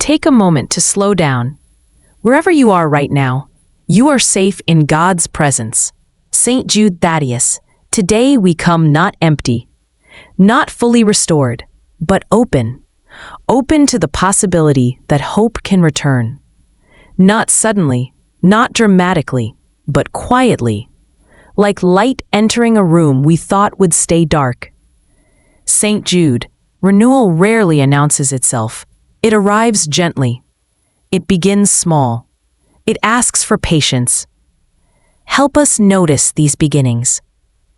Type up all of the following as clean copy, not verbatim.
Take a moment to slow down. Wherever you are right now, you are safe in God's presence. Saint Jude Thaddeus, today we come not empty, not fully restored, but open. Open to the possibility that hope can return. Not suddenly, not dramatically, but quietly, like light entering a room we thought would stay dark. Saint Jude, renewal rarely announces itself. It arrives gently. It begins small. It asks for patience. Help us notice these beginnings.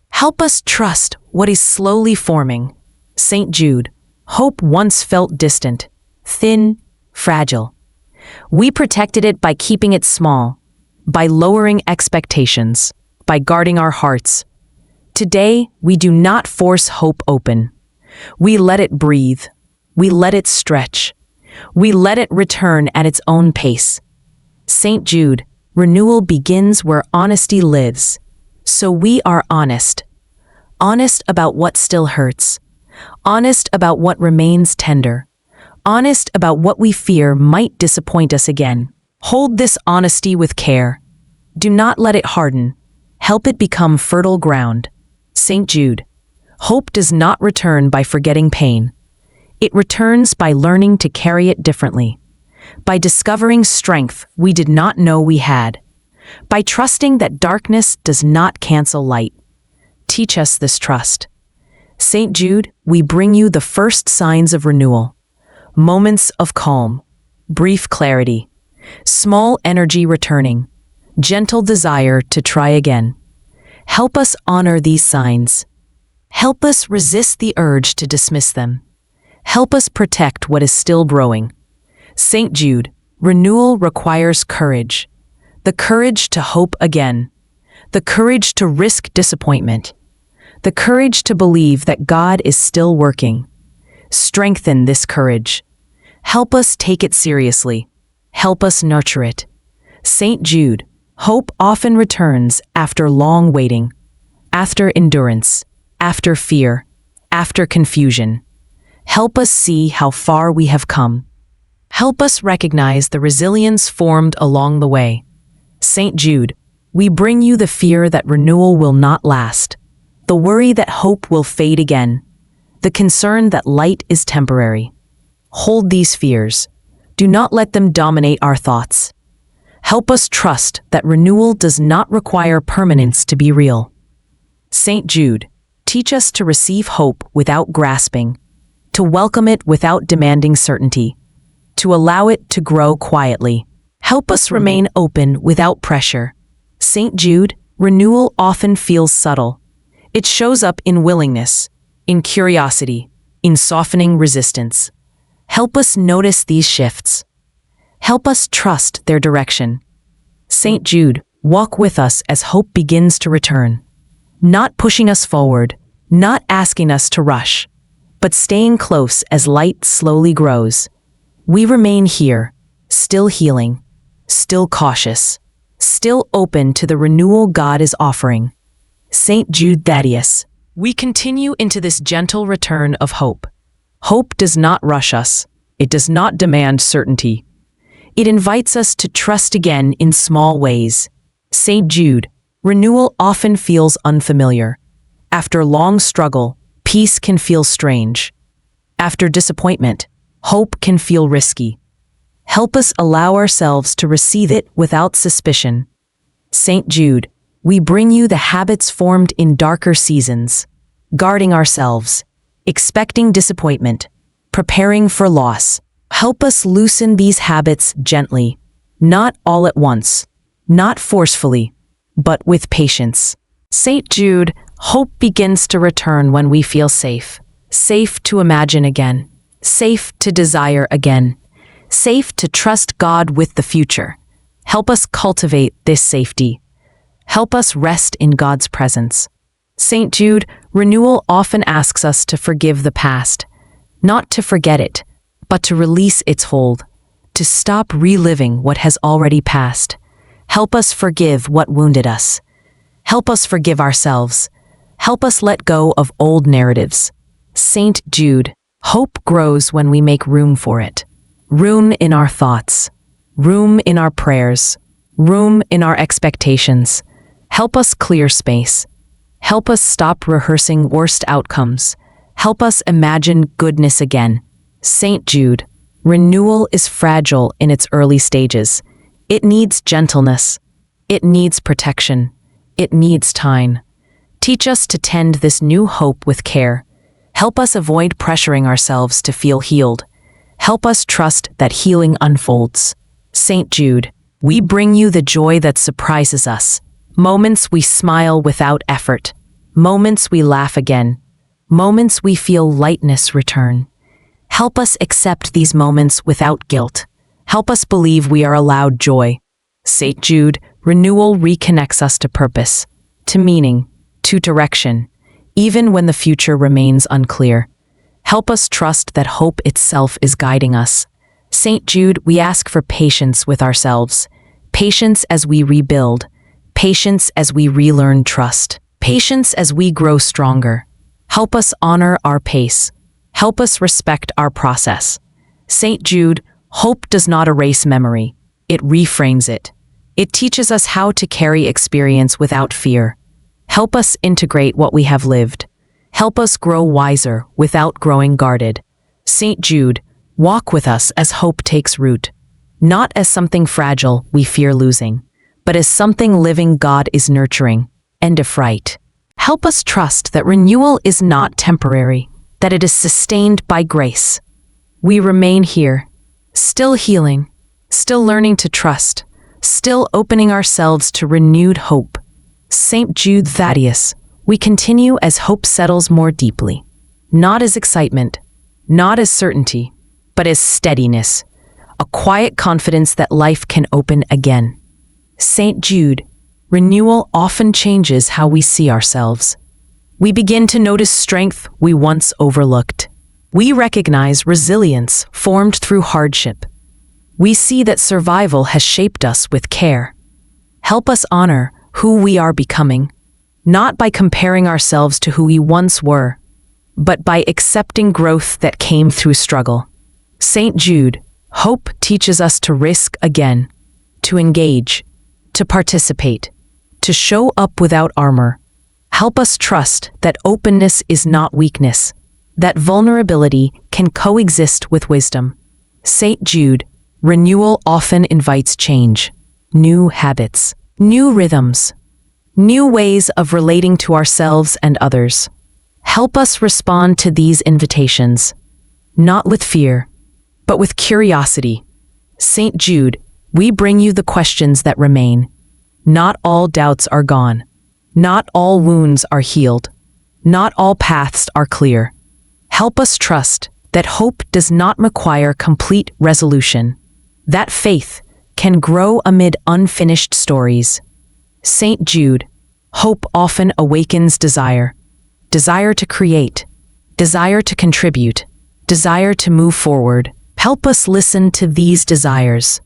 Help us trust what is slowly forming. Saint Jude, hope once felt distant, thin, fragile. We protected it by keeping it small, by lowering expectations, by guarding our hearts. Today, we do not force hope open. We let it breathe. We let it stretch. We let it return at its own pace. Saint Jude, renewal begins where honesty lives. So we are honest. Honest about what still hurts. Honest about what remains tender. Honest about what we fear might disappoint us again. Hold this honesty with care. Do not let it harden. Help it become fertile ground. Saint Jude, hope does not return by forgetting pain. It returns by learning to carry it differently, by discovering strength we did not know we had, by trusting that darkness does not cancel light. Teach us this trust. Saint Jude, we bring you the first signs of renewal, moments of calm, brief clarity, small energy returning, gentle desire to try again. Help us honor these signs. Help us resist the urge to dismiss them. Help us protect what is still growing. Saint Jude, renewal requires courage. The courage to hope again. The courage to risk disappointment. The courage to believe that God is still working. Strengthen this courage. Help us take it seriously. Help us nurture it. Saint Jude, hope often returns after long waiting, after endurance, after fear, after confusion. Help us see how far we have come. Help us recognize the resilience formed along the way. Saint Jude, we bring you the fear that renewal will not last, the worry that hope will fade again, the concern that light is temporary. Hold these fears. Do not let them dominate our thoughts. Help us trust that renewal does not require permanence to be real. Saint Jude, teach us to receive hope without grasping, to welcome it without demanding certainty, to allow it to grow quietly. Help us remain open without pressure. Saint Jude, renewal often feels subtle. It shows up in willingness, in curiosity, in softening resistance. Help us notice these shifts. Help us trust their direction. Saint Jude, walk with us as hope begins to return, not pushing us forward, not asking us to rush, but staying close as light slowly grows. We remain here, still healing, still cautious, still open to the renewal God is offering. Saint Jude Thaddeus, we continue into this gentle return of hope. Hope does not rush us. It does not demand certainty. It invites us to trust again in small ways. Saint Jude, renewal often feels unfamiliar. After long struggle, peace can feel strange. After disappointment, hope can feel risky. Help us allow ourselves to receive it without suspicion. Saint Jude, we bring you the habits formed in darker seasons, guarding ourselves, expecting disappointment, preparing for loss. Help us loosen these habits gently, not all at once, not forcefully, but with patience. Saint Jude, hope begins to return when we feel safe. Safe to imagine again. Safe to desire again. Safe to trust God with the future. Help us cultivate this safety. Help us rest in God's presence. Saint Jude, renewal often asks us to forgive the past, not to forget it, but to release its hold, to stop reliving what has already passed. Help us forgive what wounded us. Help us forgive ourselves. Help us let go of old narratives. Saint Jude, hope grows when we make room for it. room in our thoughts, room in our prayers, room in our expectations. Help us clear space. Help us stop rehearsing worst outcomes. Help us imagine goodness again. Saint Jude, renewal is fragile in its early stages. It needs gentleness. It needs protection. It needs time. Teach us to tend this new hope with care. Help us avoid pressuring ourselves to feel healed. Help us trust that healing unfolds. Saint Jude, we bring you the joy that surprises us. Moments we smile without effort. Moments we laugh again. Moments we feel lightness return. Help us accept these moments without guilt. Help us believe we are allowed joy. Saint Jude, renewal reconnects us to purpose, to meaning, to direction, even when the future remains unclear. Help us trust that hope itself is guiding us. Saint Jude, we ask for patience with ourselves, patience as we rebuild, patience as we relearn trust, patience as we grow stronger. Help us honor our pace. Help us respect our process. Saint Jude, hope does not erase memory. It reframes it. It teaches us how to carry experience without fear. Help us integrate what we have lived. Help us grow wiser without growing guarded. Saint Jude, walk with us as hope takes root, not as something fragile we fear losing, but as something living God is nurturing. End of fright. Help us trust that renewal is not temporary, that it is sustained by grace. We remain here, still healing, still learning to trust, still opening ourselves to renewed hope. Saint Jude Thaddeus, we continue as hope settles more deeply, not as excitement, not as certainty, but as steadiness, a quiet confidence that life can open again. Saint Jude, renewal often changes how we see ourselves. We begin to notice strength we once overlooked. We recognize resilience formed through hardship. We see that survival has shaped us with care. Help us honor who we are becoming, not by comparing ourselves to who we once were, but by accepting growth that came through struggle. Saint Jude, hope teaches us to risk again, to engage, to participate, to show up without armor. Help us trust that openness is not weakness, that vulnerability can coexist with wisdom. Saint Jude, renewal often invites change, new habits, new rhythms, new ways of relating to ourselves and others. Help us respond to these invitations, not with fear, but with curiosity. Saint Jude, we bring you the questions that remain. Not all doubts are gone. Not all wounds are healed. Not all paths are clear. Help us trust that hope does not require complete resolution, that faith can grow amid unfinished stories. Saint Jude, hope often awakens desire, desire to create, desire to contribute, desire to move forward. Help us listen to these desires.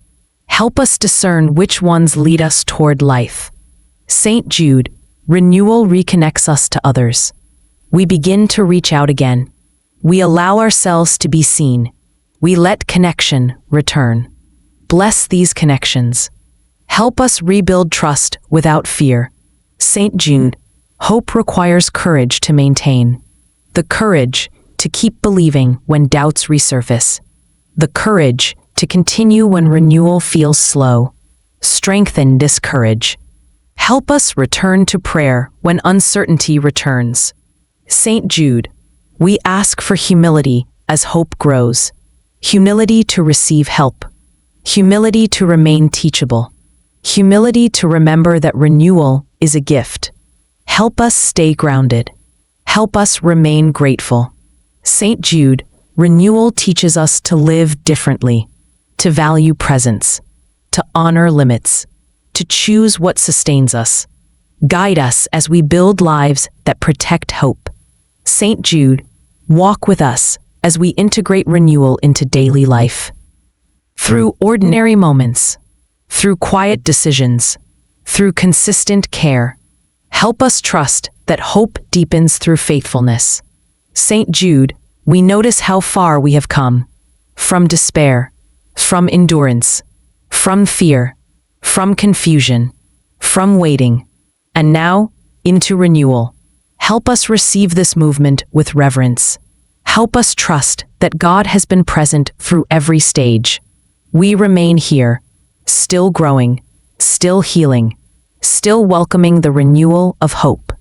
Help us discern which ones lead us toward life. Saint Jude, renewal reconnects us to others. We begin to reach out again. We allow ourselves to be seen. We let connection return. Bless these connections. Help us rebuild trust without fear. Saint Jude, hope requires courage to maintain. The courage to keep believing when doubts resurface. The courage to continue when renewal feels slow. Strengthen this courage. Help us return to prayer when uncertainty returns. Saint Jude, we ask for humility as hope grows. Humility to receive help. Humility to remain teachable. Humility to remember that renewal is a gift. Help us stay grounded. Help us remain grateful. Saint Jude, renewal teaches us to live differently, to value presence, to honor limits, to choose what sustains us. Guide us as we build lives that protect hope. Saint Jude, walk with us as we integrate renewal into daily life. Through ordinary moments, through quiet decisions, through consistent care, help us trust that hope deepens through faithfulness. Saint Jude, we notice how far we have come, from despair, from endurance, from fear, from confusion, from waiting, and now into renewal. Help us receive this movement with reverence. Help us trust that God has been present through every stage. We remain here, still growing, still healing, still welcoming the renewal of hope.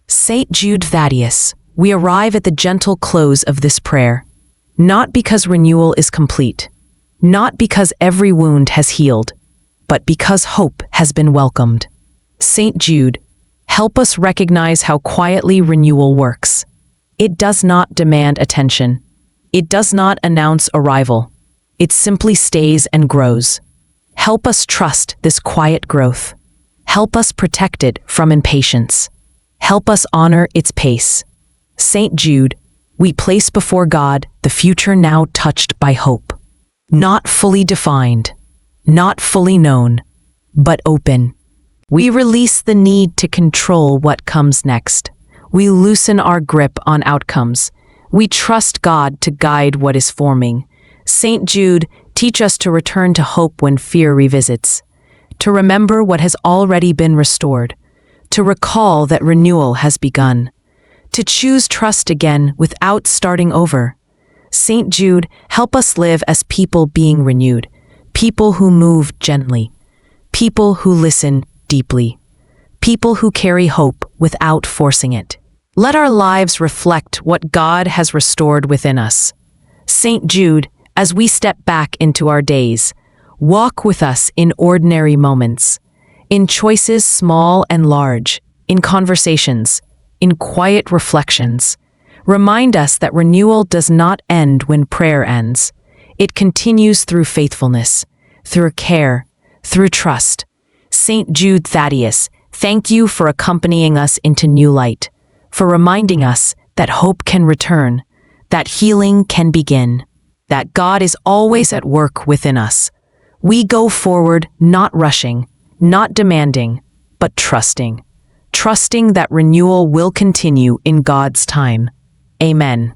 Saint Jude Thaddeus, we arrive at the gentle close of this prayer, not because renewal is complete, not because every wound has healed, but because hope has been welcomed. Saint Jude, help us recognize how quietly renewal works. It does not demand attention. It does not announce arrival. It simply stays and grows. Help us trust this quiet growth. Help us protect it from impatience. Help us honor its pace. Saint Jude, we place before God the future now touched by hope. Not fully defined, not fully known, but open. We release the need to control what comes next. We loosen our grip on outcomes. We trust God to guide what is forming. Saint Jude, teach us to return to hope when fear revisits, to remember what has already been restored, to recall that renewal has begun, to choose trust again without starting over. Saint Jude, help us live as people being renewed, people who move gently, people who listen deeply, people who carry hope without forcing it. Let our lives reflect what God has restored within us. Saint Jude, as we step back into our days, walk with us in ordinary moments, in choices small and large, in conversations, in quiet reflections. Remind us that renewal does not end when prayer ends. It continues through faithfulness, through care, through trust. Saint Jude Thaddeus, thank you for accompanying us into new light, for reminding us that hope can return, that healing can begin, that God is always at work within us. We go forward not rushing, not demanding, but trusting that renewal will continue in God's time. Amen.